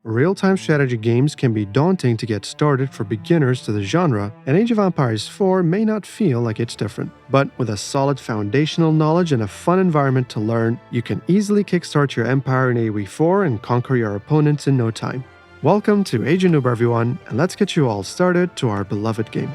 Real-time strategy games can be daunting to get started for beginners to the genre, and Age of Empires 4 may not feel like it's different. But with a solid foundational knowledge and a fun environment to learn, you can easily kickstart your empire in AoE4 and conquer your opponents in no time. Welcome to Age of Noob everyone, and let's get you all started to our beloved game.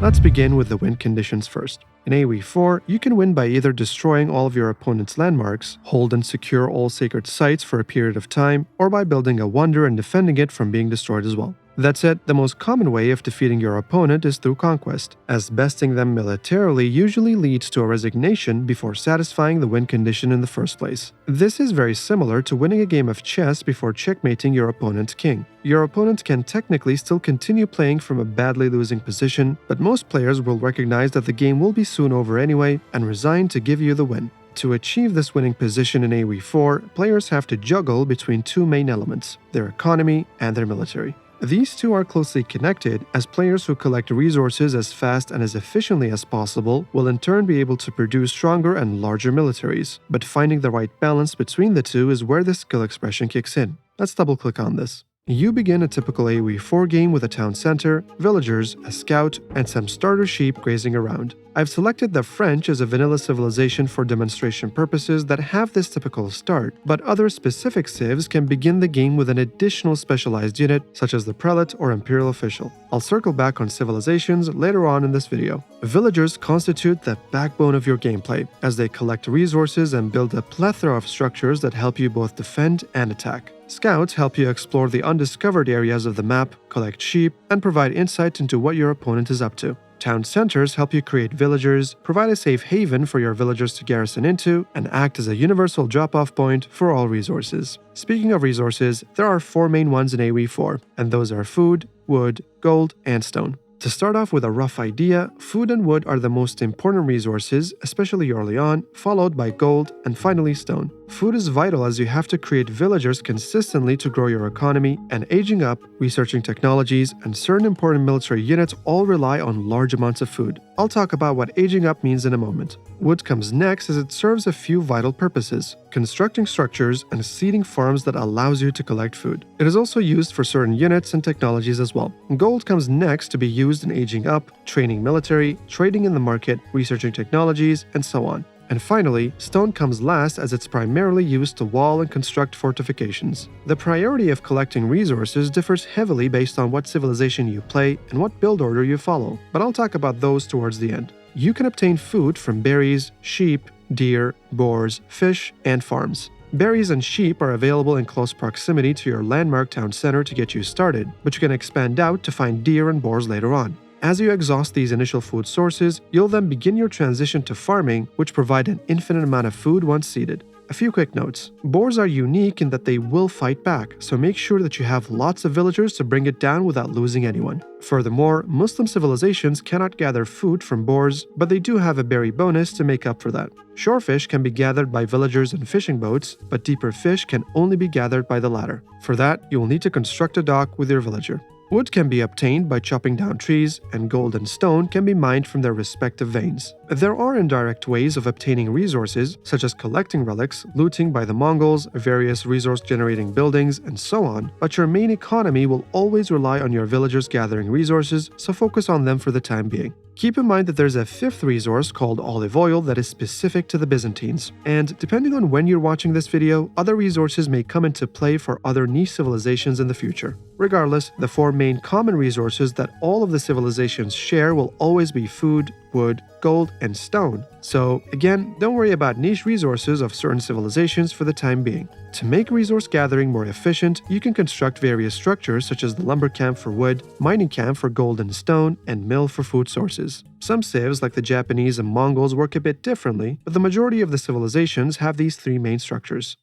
Let's begin with the win conditions first. In AoE4, you can win by either destroying all of your opponent's landmarks, hold and secure all sacred sites for a period of time, or by building a wonder and defending it from being destroyed as well. That said, the most common way of defeating your opponent is through conquest, as besting them militarily usually leads to a resignation before satisfying the win condition in the first place. This is very similar to winning a game of chess before checkmating your opponent's king. Your opponent can technically still continue playing from a badly losing position, but most players will recognize that the game will be soon over anyway and resign to give you the win. To achieve this winning position in AoE4, players have to juggle between two main elements, their economy and their military. These two are closely connected, as players who collect resources as fast and as efficiently as possible will in turn be able to produce stronger and larger militaries. But finding the right balance between the two is where the skill expression kicks in. Let's double-click on this. You begin a typical AoE4 game with a town center, villagers, a scout, and some starter sheep grazing around. I've selected the French as a vanilla civilization for demonstration purposes that have this typical start, but other specific civs can begin the game with an additional specialized unit, such as the prelate or imperial official. I'll circle back on civilizations later on in this video. Villagers constitute the backbone of your gameplay, as they collect resources and build a plethora of structures that help you both defend and attack. Scouts help you explore the undiscovered areas of the map, collect sheep, and provide insight into what your opponent is up to. Town centers help you create villagers, provide a safe haven for your villagers to garrison into, and act as a universal drop-off point for all resources. Speaking of resources, there are four main ones in AoE4, and those are food, wood, gold, and stone. To start off with a rough idea, food and wood are the most important resources, especially early on, followed by gold, and finally stone. Food is vital as you have to create villagers consistently to grow your economy, and aging up, researching technologies, and certain important military units all rely on large amounts of food. I'll talk about what aging up means in a moment. Wood comes next as it serves a few vital purposes: constructing structures and seeding farms that allows you to collect food. It is also used for certain units and technologies as well. Gold comes next to be used in aging up, training military, trading in the market, researching technologies, and so on. And finally, stone comes last as it's primarily used to wall and construct fortifications. The priority of collecting resources differs heavily based on what civilization you play and what build order you follow, but I'll talk about those towards the end. You can obtain food from berries, sheep, deer, boars, fish, and farms. Berries and sheep are available in close proximity to your landmark town center to get you started, but you can expand out to find deer and boars later on. As you exhaust these initial food sources, you'll then begin your transition to farming, which provide an infinite amount of food once seeded. A few quick notes. Boars are unique in that they will fight back, so make sure that you have lots of villagers to bring it down without losing anyone. Furthermore, Muslim civilizations cannot gather food from boars, but they do have a berry bonus to make up for that. Shorefish can be gathered by villagers and fishing boats, but deeper fish can only be gathered by the latter. For that, you will need to construct a dock with your villager. Wood can be obtained by chopping down trees, and gold and stone can be mined from their respective veins. There are indirect ways of obtaining resources, such as collecting relics, looting by the Mongols, various resource-generating buildings, and so on, but your main economy will always rely on your villagers gathering resources, so focus on them for the time being. Keep in mind that there's a fifth resource called olive oil that is specific to the Byzantines, and depending on when you're watching this video, other resources may come into play for other niche civilizations in the future. Regardless, the four main common resources that all of the civilizations share will always be food, wood, gold, and stone. So again, don't worry about niche resources of certain civilizations for the time being. To make resource gathering more efficient, you can construct various structures such as the lumber camp for wood, mining camp for gold and stone, and mill for food sources. Some civs, like the Japanese and Mongols, work a bit differently, but the majority of the civilizations have these three main structures.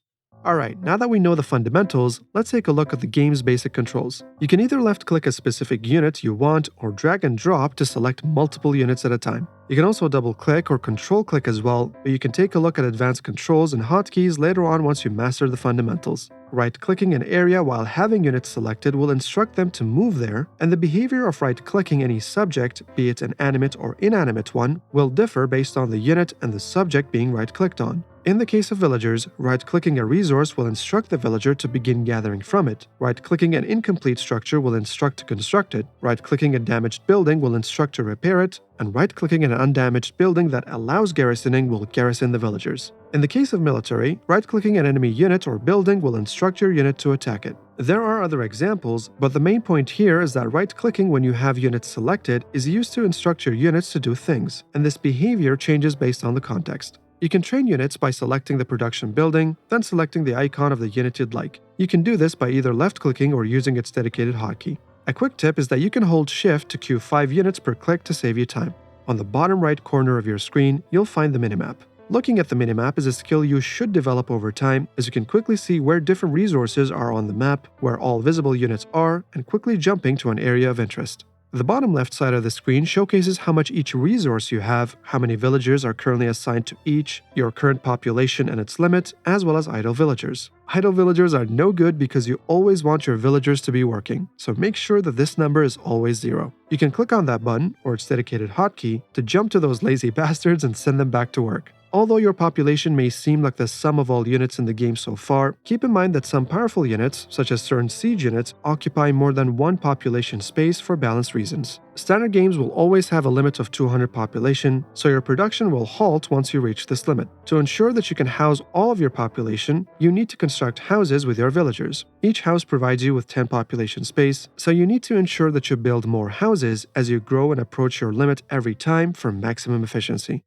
Alright, now that we know the fundamentals, let's take a look at the game's basic controls. You can either left-click a specific unit you want or drag and drop to select multiple units at a time. You can also double-click or control-click as well, but you can take a look at advanced controls and hotkeys later on once you master the fundamentals. Right-clicking an area while having units selected will instruct them to move there, and the behavior of right-clicking any subject, be it an animate or inanimate one, will differ based on the unit and the subject being right-clicked on. In the case of villagers, right-clicking a resource will instruct the villager to begin gathering from it. Right-clicking an incomplete structure will instruct to construct it. Right-clicking a damaged building will instruct to repair it. And right-clicking an undamaged building that allows garrisoning will garrison the villagers. In the case of military, right-clicking an enemy unit or building will instruct your unit to attack it. There are other examples, but the main point here is that right-clicking when you have units selected is used to instruct your units to do things, and this behavior changes based on the context. You can train units by selecting the production building, then selecting the icon of the unit you'd like. You can do this by either left-clicking or using its dedicated hotkey. A quick tip is that you can hold Shift to queue 5 units per click to save you time. On the bottom right corner of your screen, you'll find the minimap. Looking at the minimap is a skill you should develop over time, as you can quickly see where different resources are on the map, where all visible units are, and quickly jumping to an area of interest. The bottom left side of the screen showcases how much each resource you have, how many villagers are currently assigned to each, your current population and its limit, as well as idle villagers. Idle villagers are no good because you always want your villagers to be working, so make sure that this number is always 0. You can click on that button, or its dedicated hotkey, to jump to those lazy bastards and send them back to work. Although your population may seem like the sum of all units in the game so far, keep in mind that some powerful units, such as certain siege units, occupy more than one population space for balance reasons. Standard games will always have a limit of 200 population, so your production will halt once you reach this limit. To ensure that you can house all of your population, you need to construct houses with your villagers. Each house provides you with 10 population space, so you need to ensure that you build more houses as you grow and approach your limit every time for maximum efficiency.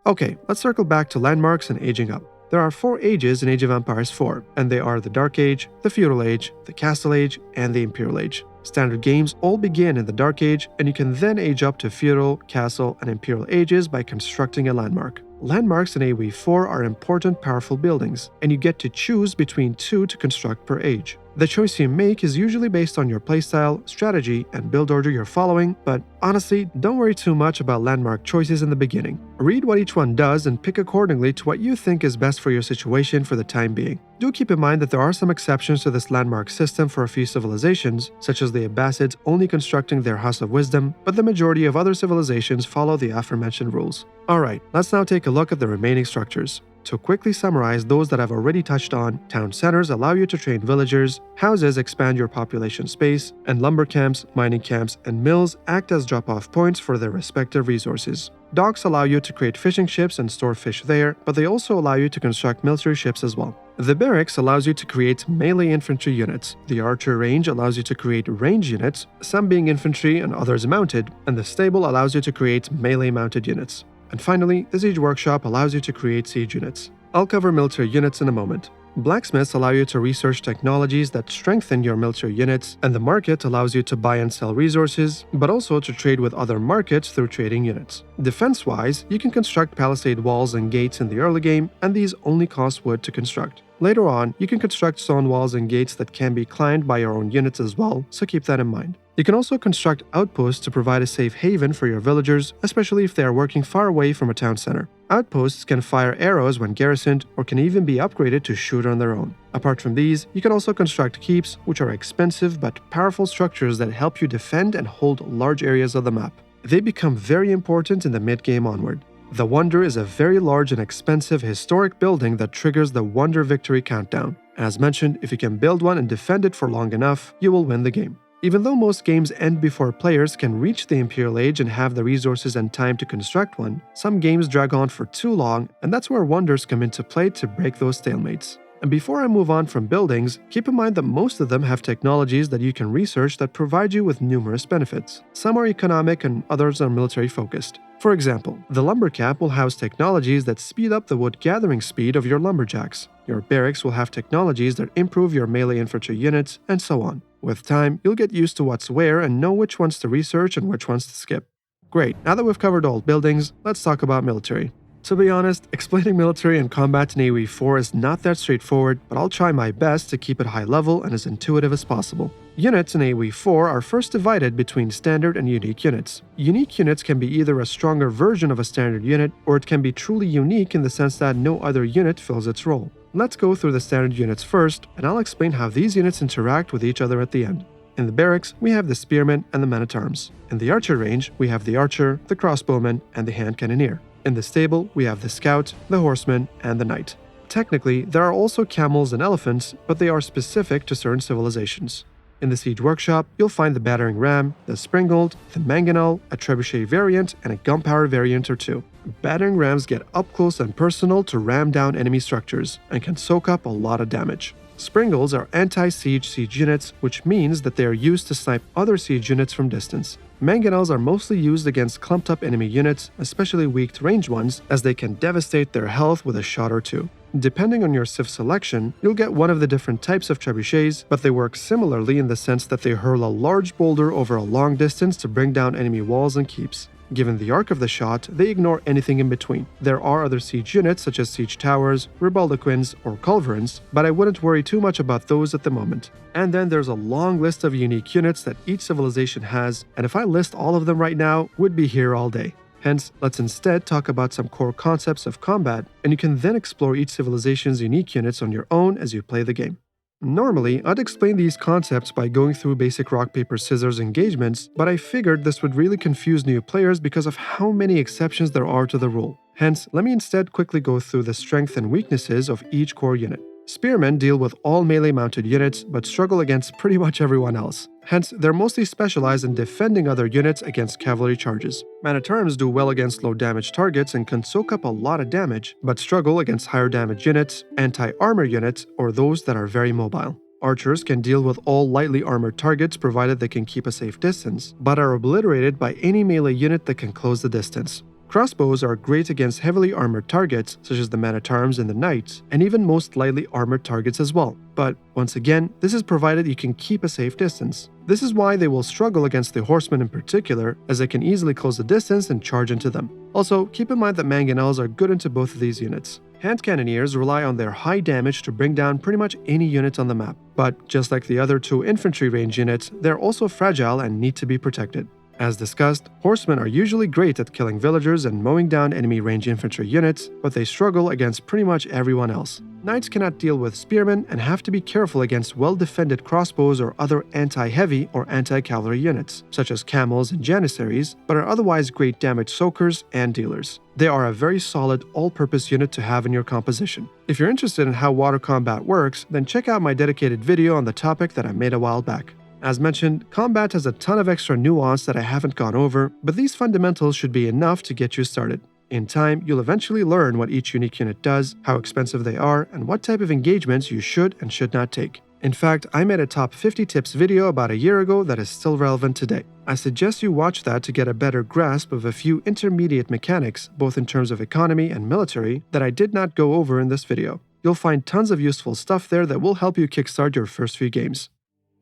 Okay, let's circle back to landmarks and aging up. There are 4 ages in Age of Empires 4, and they are the Dark Age, the Feudal Age, the Castle Age, and the Imperial Age. Standard games all begin in the Dark Age, and you can then age up to Feudal, Castle, and Imperial Ages by constructing a landmark. Landmarks in AoE4 are important, powerful buildings, and you get to choose between 2 to construct per age. The choice you make is usually based on your playstyle, strategy, and build order you're following, but honestly, don't worry too much about landmark choices in the beginning. Read what each one does and pick accordingly to what you think is best for your situation for the time being. Do keep in mind that there are some exceptions to this landmark system for a few civilizations, such as the Abbasids only constructing their House of Wisdom, but the majority of other civilizations follow the aforementioned rules. Alright, let's now take a look at the remaining structures. To quickly summarize those that I've already touched on, town centers allow you to train villagers, houses expand your population space, and lumber camps, mining camps, and mills act as drop-off points for their respective resources. Docks allow you to create fishing ships and store fish there, but they also allow you to construct military ships as well. The barracks allows you to create melee infantry units. The archer range allows you to create range units, some being infantry and others mounted, and the stable allows you to create melee mounted units. And finally, the Siege Workshop allows you to create siege units. I'll cover military units in a moment. Blacksmiths allow you to research technologies that strengthen your military units, and the market allows you to buy and sell resources, but also to trade with other markets through trading units. Defense-wise, you can construct palisade walls and gates in the early game, and these only cost wood to construct. Later on, you can construct stone walls and gates that can be climbed by your own units as well, so keep that in mind. You can also construct outposts to provide a safe haven for your villagers, especially if they are working far away from a town center. Outposts can fire arrows when garrisoned, or can even be upgraded to shoot on their own. Apart from these, you can also construct keeps, which are expensive but powerful structures that help you defend and hold large areas of the map. They become very important in the mid-game onward. The Wonder is a very large and expensive historic building that triggers the Wonder Victory Countdown. As mentioned, if you can build one and defend it for long enough, you will win the game. Even though most games end before players can reach the Imperial Age and have the resources and time to construct one, some games drag on for too long, and that's where wonders come into play to break those stalemates. And before I move on from buildings, keep in mind that most of them have technologies that you can research that provide you with numerous benefits. Some are economic and others are military focused. For example, the lumber camp will house technologies that speed up the wood gathering speed of your lumberjacks. Your barracks will have technologies that improve your melee infantry units, and so on. With time, you'll get used to what's where and know which ones to research and which ones to skip. Great, now that we've covered all buildings, let's talk about military. To be honest, explaining military and combat in AoE4 is not that straightforward, but I'll try my best to keep it high level and as intuitive as possible. Units in AoE4 are first divided between standard and unique units. Unique units can be either a stronger version of a standard unit, or it can be truly unique in the sense that no other unit fills its role. Let's go through the standard units first, and I'll explain how these units interact with each other at the end. In the barracks, we have the spearmen and the men-at-arms. In the archer range, we have the archer, the crossbowman, and the hand cannoneer. In the stable, we have the scout, the horseman, and the knight. Technically, there are also camels and elephants, but they are specific to certain civilizations. In the siege workshop, you'll find the battering ram, the springald, the mangonel, a trebuchet variant, and a gunpowder variant or two. Battering rams get up close and personal to ram down enemy structures and can soak up a lot of damage. Springalds are anti-siege siege units, which means that they are used to snipe other siege units from distance. Mangonels are mostly used against clumped-up enemy units, especially weak ranged ones, as they can devastate their health with a shot or two. Depending on your civ selection, you'll get one of the different types of trebuchets, but they work similarly in the sense that they hurl a large boulder over a long distance to bring down enemy walls and keeps. Given the arc of the shot, they ignore anything in between. There are other siege units such as siege towers, rebelliquins, or culverins, but I wouldn't worry too much about those at the moment. And then there's a long list of unique units that each civilization has, and if I list all of them right now, we'd be here all day. Hence, let's instead talk about some core concepts of combat, and you can then explore each civilization's unique units on your own as you play the game. Normally, I'd explain these concepts by going through basic rock, paper, scissors engagements, but I figured this would really confuse new players because of how many exceptions there are to the rule. Hence, let me instead quickly go through the strengths and weaknesses of each core unit. Spearmen deal with all melee-mounted units, but struggle against pretty much everyone else. Hence, they're mostly specialized in defending other units against cavalry charges. Men-at-arms do well against low-damage targets and can soak up a lot of damage, but struggle against higher damage units, anti-armor units, or those that are very mobile. Archers can deal with all lightly armored targets provided they can keep a safe distance, but are obliterated by any melee unit that can close the distance. Crossbows are great against heavily armored targets, such as the men-at-arms and the knights, and even most lightly armored targets as well. But, once again, this is provided you can keep a safe distance. This is why they will struggle against the horsemen in particular, as they can easily close the distance and charge into them. Also, keep in mind that mangonels are good into both of these units. Hand cannoneers rely on their high damage to bring down pretty much any unit on the map. But, just like the other two infantry range units, they're also fragile and need to be protected. As discussed, horsemen are usually great at killing villagers and mowing down enemy range infantry units, but they struggle against pretty much everyone else. Knights cannot deal with spearmen and have to be careful against well-defended crossbows or other anti-heavy or anti-cavalry units, such as camels and janissaries, but are otherwise great damage soakers and dealers. They are a very solid all-purpose unit to have in your composition. If you're interested in how water combat works, then check out my dedicated video on the topic that I made a while back. As mentioned, combat has a ton of extra nuance that I haven't gone over, but these fundamentals should be enough to get you started. In time, you'll eventually learn what each unique unit does, how expensive they are, and what type of engagements you should and should not take. In fact, I made a top 50 tips video about a year ago that is still relevant today. I suggest you watch that to get a better grasp of a few intermediate mechanics, both in terms of economy and military, that I did not go over in this video. You'll find tons of useful stuff there that will help you kickstart your first few games.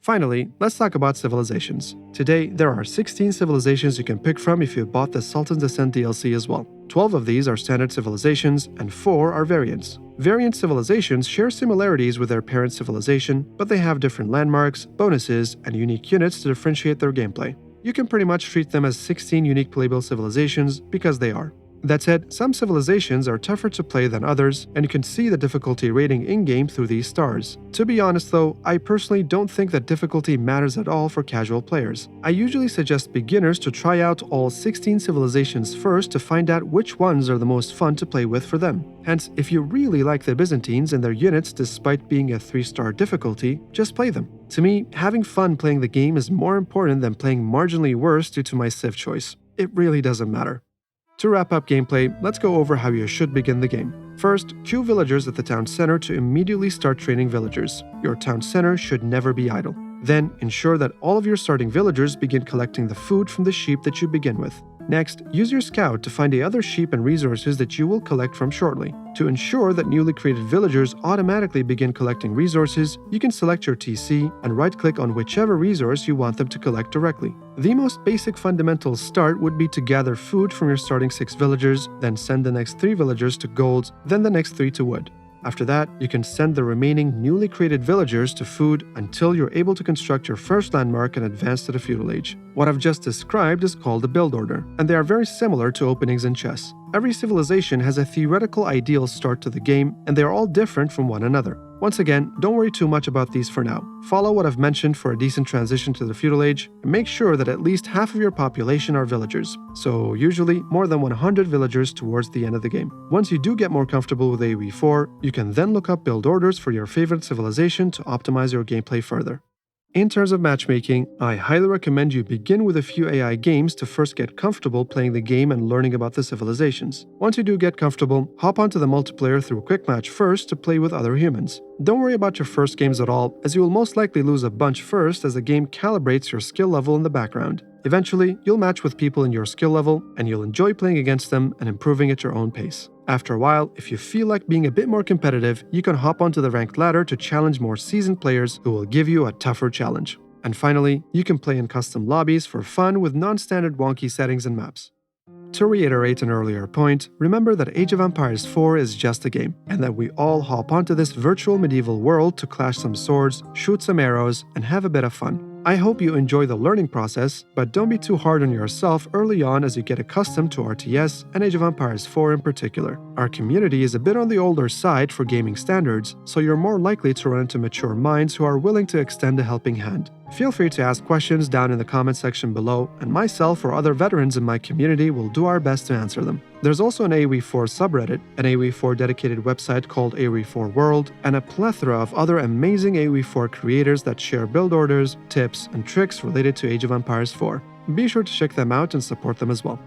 Finally, let's talk about civilizations. Today, there are 16 civilizations you can pick from if you bought the Sultan's Descent DLC as well. 12 of these are standard civilizations, and 4 are variants. Variant civilizations share similarities with their parent civilization, but they have different landmarks, bonuses, and unique units to differentiate their gameplay. You can pretty much treat them as 16 unique playable civilizations because they are. That said, some civilizations are tougher to play than others, and you can see the difficulty rating in-game through these stars. To be honest though, I personally don't think that difficulty matters at all for casual players. I usually suggest beginners to try out all 16 civilizations first to find out which ones are the most fun to play with for them. Hence, if you really like the Byzantines and their units despite being a 3-star difficulty, just play them. To me, having fun playing the game is more important than playing marginally worse due to my civ choice. It really doesn't matter. To wrap up gameplay, let's go over how you should begin the game. First, queue villagers at the town center to immediately start training villagers. Your town center should never be idle. Then, ensure that all of your starting villagers begin collecting the food from the sheep that you begin with. Next, use your scout to find the other sheep and resources that you will collect from shortly. To ensure that newly created villagers automatically begin collecting resources, you can select your TC and right-click on whichever resource you want them to collect directly. The most basic fundamental start would be to gather food from your starting 6 villagers, then send the next 3 villagers to gold, then the next 3 to wood. After that, you can send the remaining newly created villagers to food until you're able to construct your first landmark and advance to the feudal age. What I've just described is called a build order, and they are very similar to openings in chess. Every civilization has a theoretical ideal start to the game, and they are all different from one another. Once again, don't worry too much about these for now. Follow what I've mentioned for a decent transition to the feudal age, and make sure that at least half of your population are villagers, so usually more than 100 villagers towards the end of the game. Once you do get more comfortable with AoE4, you can then look up build orders for your favorite civilization to optimize your gameplay further. In terms of matchmaking, I highly recommend you begin with a few AI games to first get comfortable playing the game and learning about the civilizations. Once you do get comfortable, hop onto the multiplayer through Quick Match first to play with other humans. Don't worry about your first games at all, as you will most likely lose a bunch first as the game calibrates your skill level in the background. Eventually, you'll match with people in your skill level, and you'll enjoy playing against them and improving at your own pace. After a while, if you feel like being a bit more competitive, you can hop onto the ranked ladder to challenge more seasoned players who will give you a tougher challenge. And finally, you can play in custom lobbies for fun with non-standard wonky settings and maps. To reiterate an earlier point, remember that Age of Empires 4 is just a game, and that we all hop onto this virtual medieval world to clash some swords, shoot some arrows, and have a bit of fun. I hope you enjoy the learning process, but don't be too hard on yourself early on as you get accustomed to RTS and Age of Empires 4 in particular. Our community is a bit on the older side for gaming standards, so you're more likely to run into mature minds who are willing to extend a helping hand. Feel free to ask questions down in the comment section below, and myself or other veterans in my community will do our best to answer them. There's also an AoE4 subreddit, an AoE4 dedicated website called AoE4 World, and a plethora of other amazing AoE4 creators that share build orders, tips, and tricks related to Age of Empires 4. Be sure to check them out and support them as well.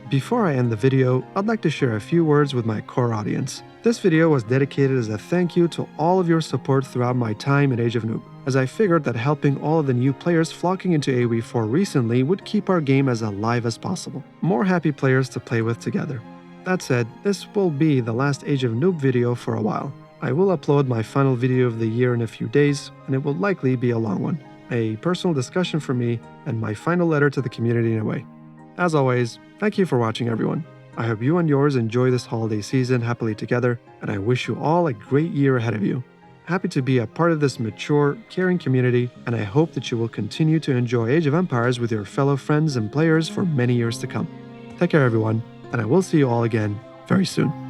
Before I end the video, I'd like to share a few words with my core audience. This video was dedicated as a thank you to all of your support throughout my time in Age of Noob, as I figured that helping all of the new players flocking into AoE4 recently would keep our game as alive as possible. More happy players to play with together. That said, this will be the last Age of Noob video for a while. I will upload my final video of the year in a few days, and it will likely be a long one. A personal discussion for me, and my final letter to the community in a way. As always, thank you for watching, everyone. I hope you and yours enjoy this holiday season happily together, and I wish you all a great year ahead of you. Happy to be a part of this mature, caring community, and I hope that you will continue to enjoy Age of Empires with your fellow friends and players for many years to come. Take care, everyone, and I will see you all again very soon.